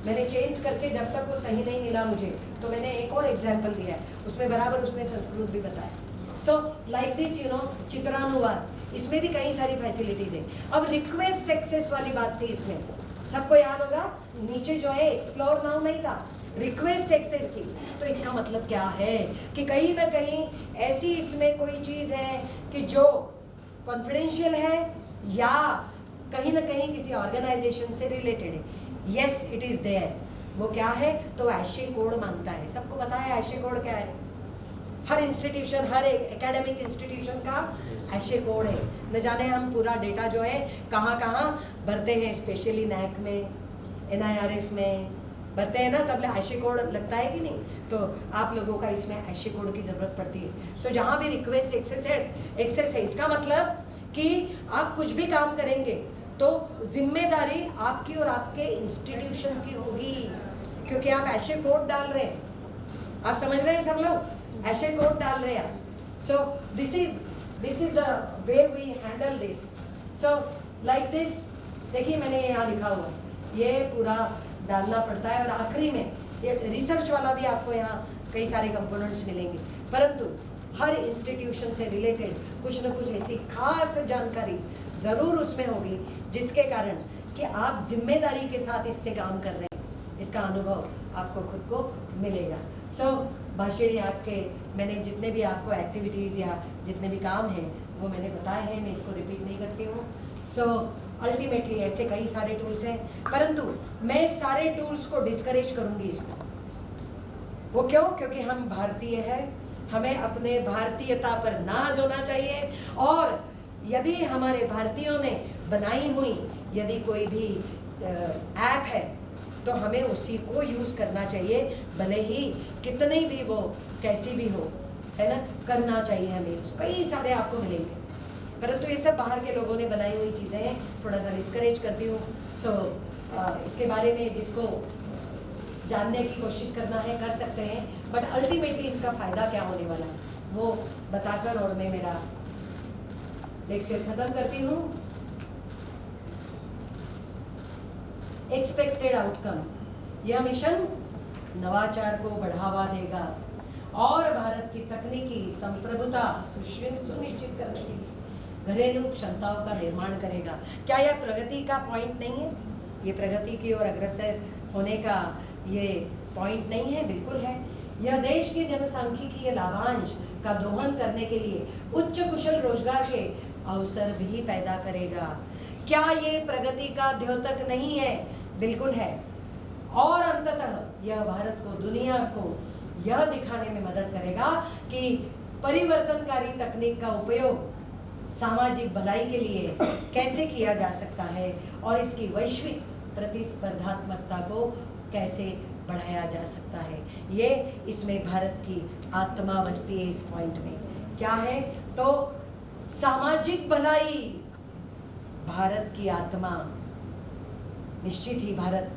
मैंने चेंज करके जब तक वो सही नहीं मिला मुझे तो मैंने एक और एग्जाम्पल दिया है, उसमें बराबर उसने संस्कृत भी बताया। So like this you know चित्रानुवाद, इसमें भी कई सारी फैसिलिटीज़ है। अब रिक्वेस्ट एक्सेस वाली बात थी इसमें, सबको याद होगा नीचे जो है एक्सप्लोर नाउ नहीं था, रिक्वेस्ट एक्सेस थी। तो इसका मतलब क्या है कि कहीं ना कहीं ऐसी इसमें कोई चीज़ है कि जो कॉन्फिडेंशियल है या कहीं ना कहीं किसी ऑर्गेनाइजेशन से रिलेटेड है। Yes it is there. वो क्या है तो एशे कोड मांगता है। सबको पता है एशे कोड क्या है, हर इंस्टीट्यूशन, हर एक एकेडमिक इंस्टीट्यूशन का एशे कोड है। न जाने हम पूरा डेटा जो है कहाँ कहाँ भरते हैं, स्पेशली नैक में, NIRF में भरते हैं ना, तब एशे कोड लगता है कि नहीं। तो आप लोगों का इसमें एशे कोड की ज़रूरत पड़ती है। सो जहाँ भी रिक्वेस्ट एक्सेस है, इसका मतलब कि आप कुछ भी काम करेंगे तो जिम्मेदारी आपकी और आपके इंस्टीट्यूशन की होगी, क्योंकि आप एशे कोड डाल रहे हैं। आप समझ रहे हैं सब लोग, एशे कोड डाल रहे हैं So this is the way we handle this. So like this, देखिए मैंने यहाँ लिखा हुआ ये पूरा डालना पड़ता है, और आखिरी में ये रिसर्च वाला भी आपको यहाँ कई सारे कंपोनेंट्स मिलेंगे, परंतु हर इंस्टीट्यूशन से रिलेटेड कुछ न कुछ ऐसी खास जानकारी ज़रूर उसमें होगी जिसके कारण कि आप जिम्मेदारी के साथ इससे काम कर रहे हैं, इसका अनुभव आपको खुद को मिलेगा। सो भाषिणी आपके मैंने जितने भी आपको एक्टिविटीज़ या जितने भी काम हैं वो मैंने बताए हैं, मैं इसको रिपीट नहीं करती हूँ। सो अल्टीमेटली ऐसे कई सारे टूल्स हैं, परंतु मैं सारे टूल्स को डिस्करेज करूँगी इसको। वो क्यों? क्योंकि हम भारतीय हैं, हमें अपने भारतीयता पर नाज होना चाहिए, और यदि हमारे भारतीयों ने बनाई हुई यदि कोई भी ऐप है तो हमें उसी को यूज़ करना चाहिए, भले ही कितनी भी वो कैसी भी हो, है ना, करना चाहिए हमें। कई सारे आपको मिलेंगे, परंतु ये सब बाहर के लोगों ने बनाई हुई चीज़ें हैं, थोड़ा सा डिस्करेज करती हूँ। सो इसके बारे में जिसको जानने की कोशिश करना है कर सकते हैं, बट अल्टीमेटली इसका फ़ायदा क्या होने वाला है वो बताकर और मैं मेरा लेक्चर ख़त्म करती हूँ। एक्सपेक्टेड आउटकम, यह मिशन नवाचार को बढ़ावा देगा और भारत की तकनीकी संप्रभुता सुनिश्चित करने के लिए घरेलू क्षमताओं का निर्माण करेगा। क्या यह प्रगति का पॉइंट नहीं है? ये प्रगति की ओर अग्रसर होने का ये पॉइंट नहीं है? बिल्कुल है। यह देश के जनसांख्यिकीय लाभांश का दोहन करने के लिए उच्च कुशल रोजगार के अवसर भी पैदा करेगा। क्या ये प्रगति का द्योतक नहीं है? बिल्कुल है। और अंततः यह भारत को, दुनिया को यह दिखाने में मदद करेगा कि परिवर्तनकारी तकनीक का उपयोग सामाजिक भलाई के लिए कैसे किया जा सकता है और इसकी वैश्विक प्रतिस्पर्धात्मकता को कैसे बढ़ाया जा सकता है। ये इसमें भारत की आत्मा बसती है। इस पॉइंट में क्या है? तो सामाजिक भलाई भारत की आत्मा, निश्चित ही भारत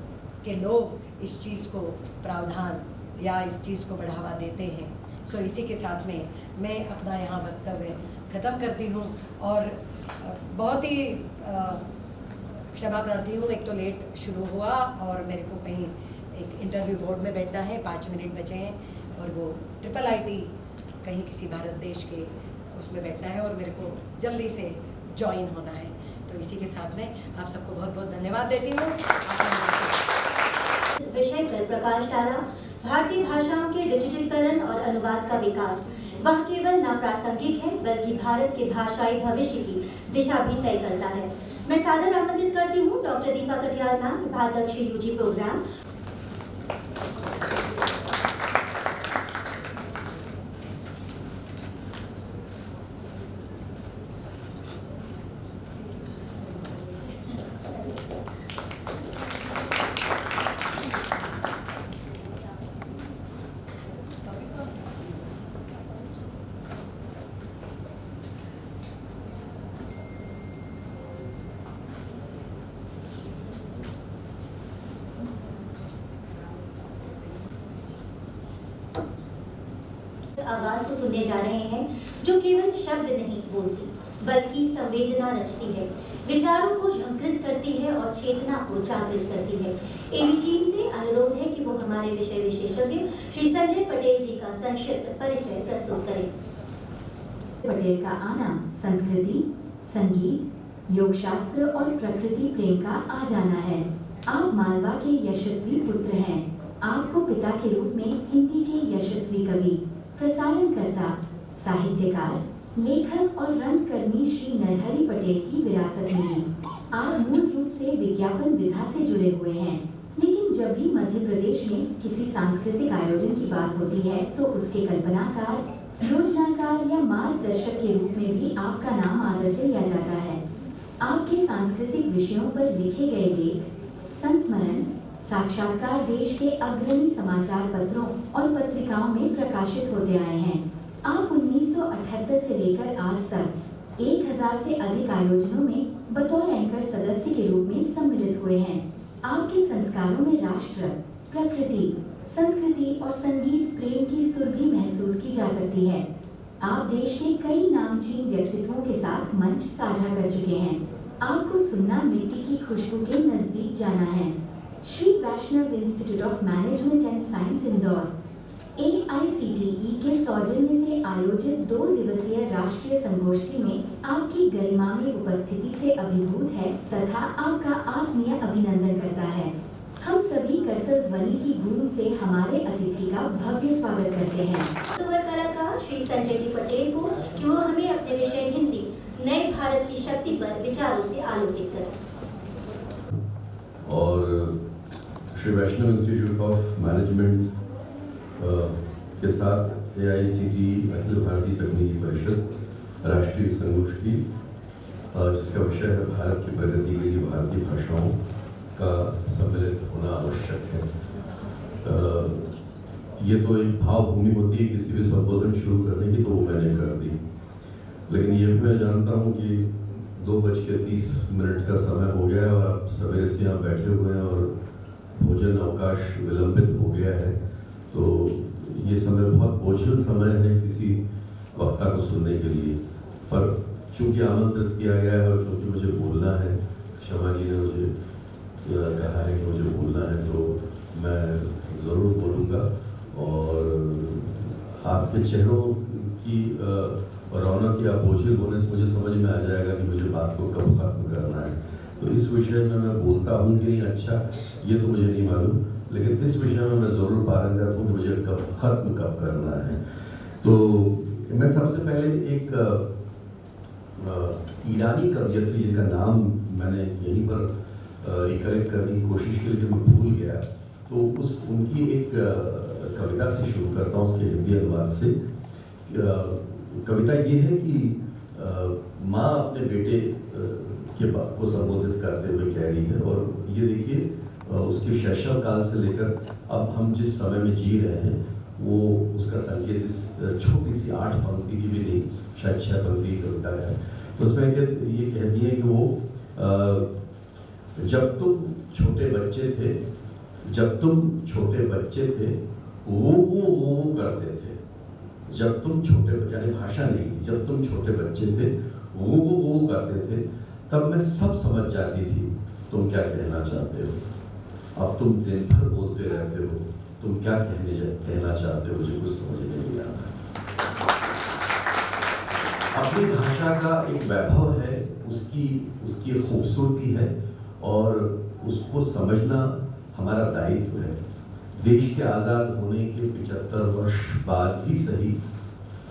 के लोग इस चीज़ को प्रावधान या इस चीज़ को बढ़ावा देते हैं। सो इसी के साथ में मैं अपना यहाँ वक्तव्य ख़त्म करती हूँ, और बहुत ही क्षमा प्रार्थी हूँ, एक तो लेट शुरू हुआ और मेरे को कहीं एक इंटरव्यू बोर्ड में बैठना है, 5 मिनट बचे हैं, और वो IIIT कहीं किसी भारत देश के उसमें बैठना है और मेरे को जल्दी से ज्वाइन होना है। तो इसी के साथ में आप सबको बहुत बहुत धन्यवाद देती हूँ। इस विषय पर प्रकाश डाला भारतीय भाषाओं के डिजिटलीकरण और अनुवाद का विकास वह केवल न प्रासंगिक है बल्कि भारत के भाषाई भविष्य की दिशा भी तय करता है। मैं सादर आमंत्रित करती हूँ डॉक्टर दीपा कटियाल मैम, विभागाध्यक्ष UG प्रोग्राम। आवाज को सुनने जा रहे हैं जो केवल शब्द नहीं बोलती बल्कि संवेदना रचती है, विचारों को झंकृत करती है और चेतना को जागृत करती है। एवी टीम से अनुरोध है कि वो हमारे विषय विशेषज्ञ श्री संजय पटेल जी का संक्षिप्त परिचय प्रस्तुत करें। पटेल का आना संस्कृति, संगीत, योग शास्त्र और प्रकृति प्रेम का आ जाना है। आप मालवा के यशस्वी पुत्र हैं। आपको पिता के रूप में हिंदी के यशस्वी कवि, प्रसारणकर्ता, साहित्यकार, लेखक और रंगकर्मी श्री नरहरि पटेल की विरासत मिली। आप मूल रूप से विज्ञापन विधा से जुड़े हुए हैं, लेकिन जब भी मध्य प्रदेश में किसी सांस्कृतिक आयोजन की बात होती है तो उसके कल्पनाकार, योजनाकार या मार्गदर्शक के रूप में भी आपका नाम आदर से लिया जाता है। आपके सांस्कृतिक विषयों पर लिखे गए लेख, संस्मरण, साक्षात्कार देश के अग्रणी समाचार पत्रों और पत्रिकाओं में प्रकाशित होते आए हैं। आप 1978 से लेकर आज तक 1000 से अधिक आयोजनों में बतौर एंकर सदस्य के रूप में सम्मिलित हुए हैं। आपके संस्कारों में राष्ट्र, प्रकृति, संस्कृति और संगीत प्रेम की सुर भी महसूस की जा सकती है। आप देश के कई नामचीन व्यक्तित्वों के साथ मंच साझा कर चुके हैं। आपको सुनना मिट्टी की खुशबू के नजदीक जाना है। Shri Vaishnav institute of management and science Indore AICTE के सौजन्य से आयोजित 2 दिवसीय राष्ट्रीय संगोष्ठी में आपकी गरिमा में उपस्थिति से अभिभूत है तथा आपका आत्मीय अभिनंदन करता है। हम सभी कर्तव्य ध्वनि की गूंज से हमारे अतिथि का भव्य स्वागत करते हैं। सुवर कलाकार श्री संजय जी पटेल को कि वो हमें अपने विषय हिंदी नए भारत की शक्ति पर विचारों से आलोकित करें। और Shri Vaishnav institute of management के साथ AICTE अखिल भारतीय तकनीकी परिषद राष्ट्रीय संगोष्ठी जिसका विषय है भारत की प्रगति के लिए भारतीय भाषाओं का सम्मिलित होना आवश्यक है। ये तो एक भावभूमि होती है किसी भी संबोधन शुरू करने की, तो वो मैंने कर दी। लेकिन ये भी मैं जानता हूँ कि 2:30 का समय हो गया है और आप सवेरे से यहाँ बैठे हुए हैं और भोजन अवकाश विलंबित हो गया है, तो ये समय बहुत बोझिल समय है किसी वक्ता को सुनने के लिए। पर चूंकि आमंत्रित किया गया है और चूंकि मुझे बोलना है, क्षमा जी ने मुझे कहा है कि मुझे बोलना है, तो मैं ज़रूर बोलूँगा। और आपके चेहरों की रौनक या बोझिल होने से मुझे समझ में आ जाएगा कि मुझे बात को कब ख़त्म करना है। तो इस विषय में मैं बोलता हूँ कि नहीं, अच्छा ये तो मुझे नहीं मालूम, लेकिन इस विषय में मैं ज़रूर पारंगत हूँ कि मुझे ख़त्म कब करना है। तो मैं सबसे पहले एक ईरानी कवियत्री जिनका नाम मैंने यहीं पर रिकलेक्ट करने की कोशिश की, लेकिन मैं भूल गया, तो उनकी एक कविता से शुरू करता हूँ, उसके हिंदी अनुवाद से। कविता ये है कि माँ अपने बेटे को संबोधित करते हुए कह रही है, और ये देखिए उसके शैशव काल से लेकर अब हम जिस समय में जी रहे हैं, वो उसका संकेत इस छोटी सी 8 पंक्ति की भी नहीं, शायद 6 पंक्ति की कविता है। तो उसमें ये कहती है कि वो जब तुम छोटे बच्चे थे, जब तुम छोटे बच्चे थे, वो करते थे। जब तुम छोटे, यानी भाषा नहीं थी, जब तुम छोटे बच्चे थे वो करते थे, तब मैं सब समझ जाती थी तुम क्या कहना चाहते हो। अब तुम दिन भर बोलते रहते हो, तुम क्या कहना चाहते हो, मुझे कुछ समझ नहीं आता। अपनी भाषा का एक वैभव है, उसकी खूबसूरती है, और उसको समझना हमारा दायित्व है। देश के आज़ाद होने के 75 वर्ष बाद भी सही,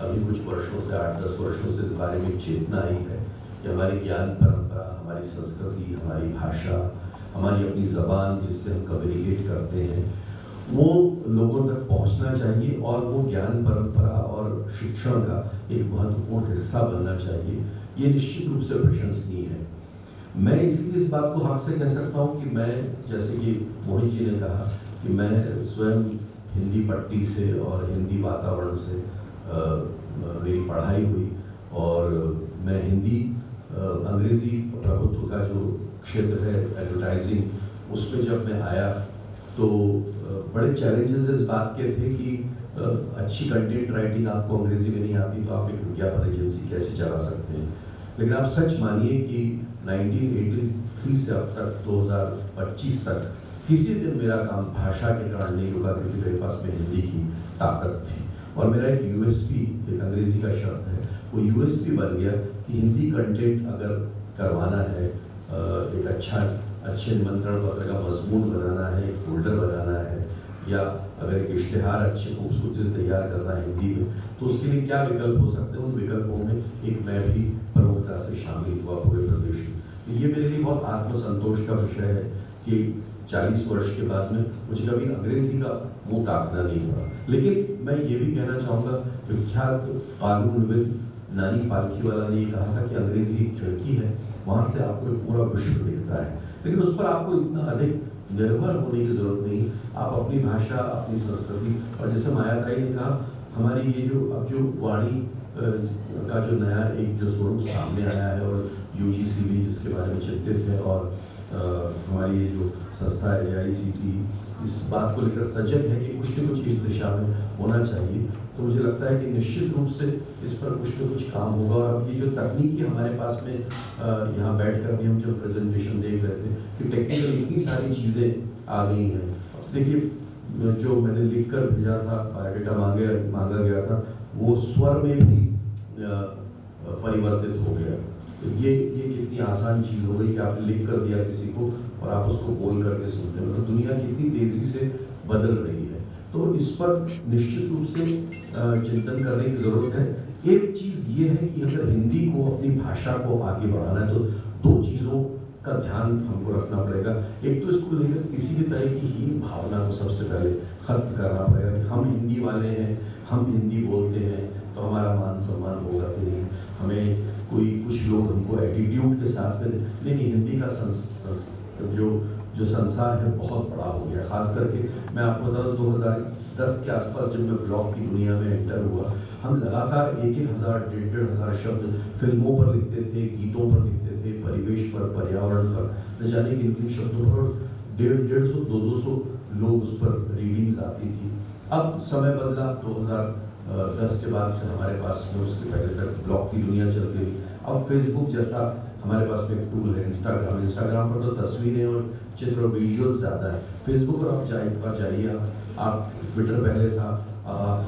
अभी कुछ वर्षों से 8-10 वर्षों से इस बारे में चेतना आई है कि हमारी ज्ञान परंपरा, हमारी संस्कृति, हमारी भाषा, हमारी अपनी ज़बान जिससे हम कम्युनिकेट करते हैं, वो लोगों तक पहुंचना चाहिए, और वो ज्ञान परंपरा और शिक्षण का एक महत्वपूर्ण हिस्सा बनना चाहिए। ये निश्चित रूप से प्रशंसनीय है। मैं इसलिए इस बात को हक से कह सकता हूँ कि मैं, जैसे कि मोहित जी ने कहा, कि मैं स्वयं हिंदी पट्टी से और हिंदी वातावरण से मेरी पढ़ाई हुई, और मैं हिंदी अंग्रेज़ी प्रभुत्व का जो क्षेत्र है एडवर्टाइजिंग, उसमें जब मैं आया तो बड़े चैलेंजेस इस बात के थे कि अच्छी कंटेंट राइटिंग आपको अंग्रेज़ी में नहीं आती तो आप एक विज्ञापन एजेंसी कैसे चला सकते हैं। लेकिन आप सच मानिए कि 1983 से अब तक 2025 तक किसी दिन मेरा काम भाषा के कारण नहीं रुका, क्योंकि मेरे पास में हिंदी की ताकत थी। और मेरा एक USP, एक अंग्रेज़ी का शब्द है, वो USP बन गया कि हिंदी कंटेंट अगर करवाना है, एक अच्छे निमंत्रण पत्र का मजमून बनाना है, एक फोल्डर बनाना है, या अगर एक इश्तिहार अच्छे खूबसूरती से तैयार करना है हिंदी में, तो उसके लिए क्या विकल्प हो सकते हैं। उन विकल्पों में एक मैं भी प्रमुखता से शामिल हुआ पूरे प्रदेश में। तो ये मेरे लिए बहुत आत्मसंतोष का विषय है कि 40 वर्ष के बाद में मुझे कभी अंग्रेज़ी का मुँह ताकना नहीं हुआ। लेकिन मैं ये भी कहना चाहूँगा, विख्यात कानूनविद नानी पालखीवाला ने कहा था कि अंग्रेज़ी एक खिड़की है, वहाँ से आपको एक पूरा विश्व दिखता है, लेकिन उस पर आपको इतना अधिक निर्भर होने की ज़रूरत नहीं। आप अपनी भाषा, अपनी संस्कृति, और जैसे मायाताई ने कहा, हमारी ये जो अब जो वाणी का जो नया एक जो स्वरूप सामने आया है, और UGC भी जिसके बारे में चिंतित है, और हमारी ये जो संस्था है AICTE इस बात को लेकर सजग है कि कुछ न कुछ इस दिशा में होना चाहिए। तो मुझे लगता है कि निश्चित रूप से इस पर कुछ न कुछ काम होगा। और अब ये जो तकनीकी हमारे पास में यहाँ बैठ कर भी हम जब प्रेजेंटेशन देख रहे थे कि टेक्निकल इतनी सारी चीज़ें आ गई हैं। देखिए जो मैंने लिख कर भेजा था, बायोडाटा मांगा गया था, वो स्वर में भी परिवर्तित हो गया। तो ये कितनी आसान चीज़ हो गई कि आपने लिख कर दिया किसी को और आप उसको बोल करके सुनते हैं। मतलब दुनिया कितनी तेज़ी से बदल रही है। तो इस पर निश्चित रूप से चिंतन करने की ज़रूरत है। एक चीज़ ये है कि अगर हिंदी को, अपनी भाषा को आगे बढ़ाना है तो दो चीज़ों का ध्यान हमको रखना पड़ेगा। एक तो इसको लेकर किसी भी तरह की हीन भावना को सबसे पहले खत्म करना पड़ेगा कि हम हिंदी वाले हैं, हम हिंदी बोलते हैं तो हमारा मान सम्मान होगा कि नहीं। हमें कुछ लोग हमको एटीट्यूड के साथ में नहीं, हिंदी का जो संसार है बहुत बड़ा हो गया। खास करके मैं आपको बता दूं 2010 के आसपास जब मैं ब्लॉग की दुनिया में एंटर हुआ, हम लगातार 1,000 1,500 शब्द फिल्मों पर लिखते थे, गीतों पर लिखते थे, परिवेश पर, पर्यावरण पर, न जाने किन शब्दों पर 150 200 लोग उस पर रीडिंग्स आती थी। अब समय बदला, 2010 के बाद से हमारे पास में, उसके पहले तक ब्लॉग की दुनिया चल गई। अब फेसबुक जैसा हमारे पास में एक टूल है, इंस्टाग्राम पर तो तस्वीरें और चित्र और विजुअल ज़्यादा है। फेसबुक पर जाइए आप, ट्विटर पहले था, आप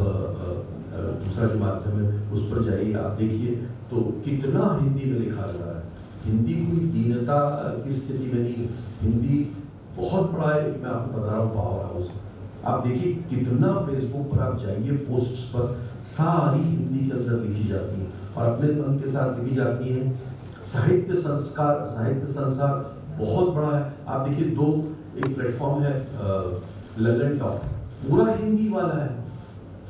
दूसरा जो माध्यम है उस पर जाइए, आप देखिए तो कितना हिंदी में लिखा जा रहा है। हिंदी कोई दीनता की स्थिति में नहीं, हिंदी बहुत बड़ा है। मैं आपको बता रहा हूँ पावर हाउस। आप देखिए कितना फेसबुक पर आप जाइए, पोस्ट्स पर सारी हिंदी के अंदर लिखी जाती हैं और अपने मन के साथ लिखी जाती हैं। साहित्य संसार बहुत बड़ा है। आप देखिए एक प्लेटफॉर्म है ललन टॉक, पूरा हिंदी वाला है,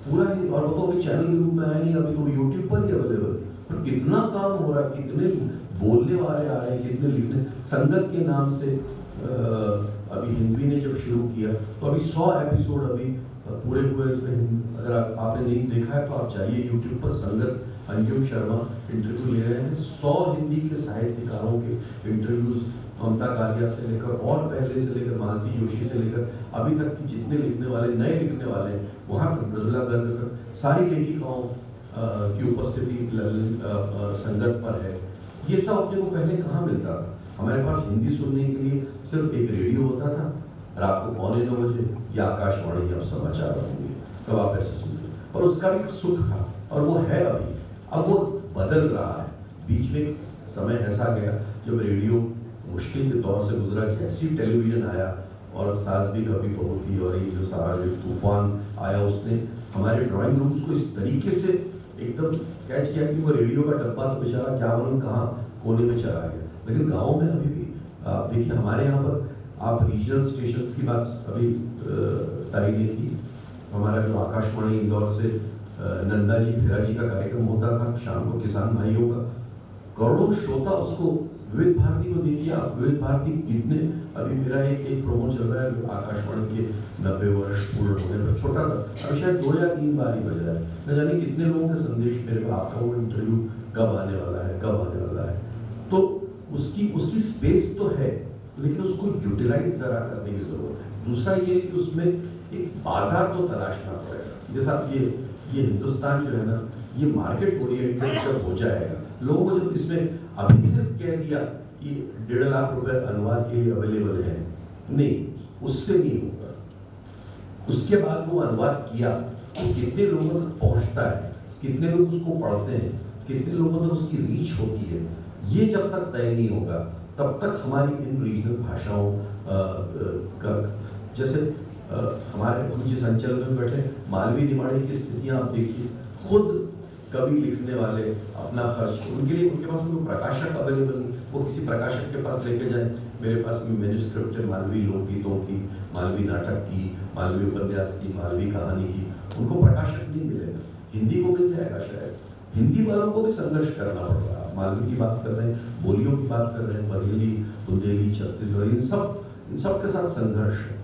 पूरा हिंदी। और वो तो अभी चैनल के रूप में आया नहीं, अभी तो यूट्यूब पर ही अवेलेबल। पर कितना काम हो रहा है, कितने बोलने वाले आ रहे हैं, कितने लिखने। संगत के नाम से अभी हिंदी ने जब शुरू किया तो अभी 100 एपिसोड अभी पूरे हुए इसमें। अगर आपने नहीं देखा है तो आप जाइए यूट्यूब पर, संगत अंजुम शर्मा इंटरव्यू ले रहे हैं। 100 हिंदी के साहित्यकारों के इंटरव्यूज, ममता कालिया से लेकर और पहले से लेकर मालती जोशी से लेकर अभी तक के जितने लिखने वाले, नए लिखने वाले हैं, वहाँ तक मृदुला गर्ग तक सारी लेखिकाओं की उपस्थिति संगत पर है। ये सब अपने को पहले कहाँ मिलता था? हमारे पास हिंदी सुनने के लिए सिर्फ एक रेडियो होता था, रात को 9:15 बजे, या आकाशवाणी अब समाचार होंगे तब आप ऐसे सुनते। और उसका भी एक सुख था और वो है अभी। अब वो बदल रहा है। बीच में एक समय ऐसा गया जब रेडियो मुश्किल के दौर से गुजरा, जैसी टेलीविजन आया और सास भी कभी बहू थी और ये जो सारा जो तूफान आया, उसने हमारे ड्राइंग रूम्स को इस तरीके से एकदम कैच किया कि वो रेडियो का डब्बा तो बेचारा क्या मालूम कहाँ कोने में चला गया। लेकिन गाँव में अभी भी आप देखिए, हमारे यहाँ पर आप रीजनल स्टेशंस की बात अभी ताई ने की। हमारा जो आकाशवाणी इंदौर से नंदा जी फिरा जी का कार्यक्रम होता था शाम को, किसान भाइयों का, करोड़ों श्रोता उसको। विविध भारती को देखिए आप, विविध भारती कितने, अभी मेरा एक प्रोमो चल रहा है आकाशवाणी के 90 वर्ष पूर्ण होने पर, छोटा सा, अभी शायद 2 या 3 बार ही बज रहा है। न जाने कितने लोगों के संदेश मेरे पास, आपका वो इंटरव्यू कब आने वाला है, कब आने वाला है। तो उसकी स्पेस तो है, लेकिन उसको यूटिलाइज जरा करने की जरूरत है। दूसरा ये है कि उसमें एक बाजार तो तलाशना पड़ेगा। जैसा ये हिंदुस्तान जो है ना, ये मार्केट ओरिएंटेड जब हो जाएगा, लोगों को जब इसमें अभी सिर्फ कह दिया कि 1.5 लाख रुपए अनुवाद के लिए अवेलेबल है, नहीं, उससे नहीं होगा। उसके बाद वो अनुवाद किया तो कितने लोगों तक पहुंचता है, कितने लोग उसको पढ़ते हैं, कितने लोगों तक उसकी रीच होती है, ये जब तक तय नहीं होगा तब तक हमारी इन रीजनल भाषाओं का, जैसे हमारे हम जिस अंचल में बैठे, मालवी निमाड़ी की स्थितियाँ आप देखिए। खुद कवि लिखने वाले अपना खर्च, उनके लिए उनके पास कोई प्रकाशक अवेलेबल नहीं, वो किसी प्रकाशक के पास लेके जाए। मेरे पास में मैन्युस्क्रिप्ट है मालवी लोकगीतों की, मालवी नाटक की, मालवी उपन्यास की, मालवी कहानी की, उनको प्रकाशक नहीं मिलेगा। हिंदी को मिल जाएगा शायद। हिंदी वालों को भी संघर्ष करना पड़ रहा है। मालवी की बात कर रहे हैं, बोलियों की बात कर रहे हैं, बरेली, बुंदेली, छत्तीसगढ़ी, इन सब के साथ संघर्ष है।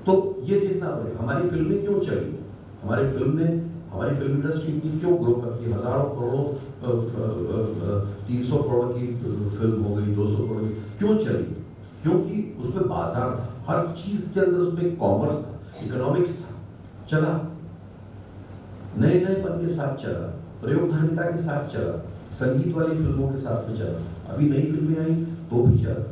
तो ये देखना पड़ेगा हमारी फिल्में क्यों चली, हमारी फिल्म इंडस्ट्री इतनी क्यों ग्रो करती है। हजारों करोड़ों 300 करोड़ की फिल्म हो गई, 200 करोड़ की क्यों चली? क्योंकि उसमें बाजार था, हर चीज के अंदर उसमें कॉमर्स था, इकोनॉमिक्स था, चला। नए नएपन के साथ चला, प्रयोगधर्मिता के साथ चला, संगीत वाली फिल्मों के साथ में चला, अभी नई फिल्में आई तो भी चला।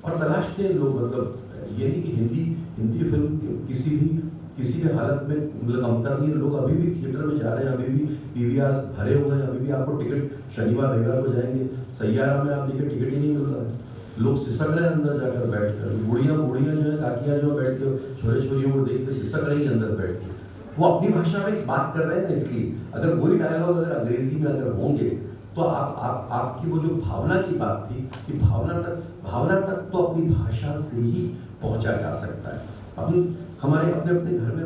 और तलाशते हैं लोग, मतलब ये नहीं कि हिंदी फिल्म किसी भी हालत में मतलब कमतर नहीं है। लोग अभी भी थिएटर में जा रहे हैं, अभी भी पीवीआर भरे हुए हैं, अभी भी आपको टिकट शनिवार रविवार को जाएंगे, सैयारा में आप देखिए टिकट ही नहीं मिल रहा है, लोग सिसक रहे हैं अंदर जाकर बैठ कर। बुढ़ियाँ जो है, काकियाँ जो बैठ के छोरे छोरियों को देख के सिसक रही है अंदर बैठ के। वो अपनी भाषा में बात कर रहे हैं ना, इसलिए अगर वही डायलॉग अगर अंग्रेजी में अगर होंगे तो आपकी वो जो भावना की बात थी कि भावना तक तो अपनी भाषा से ही पहुंचा जा सकता है। हमारे अपने घर में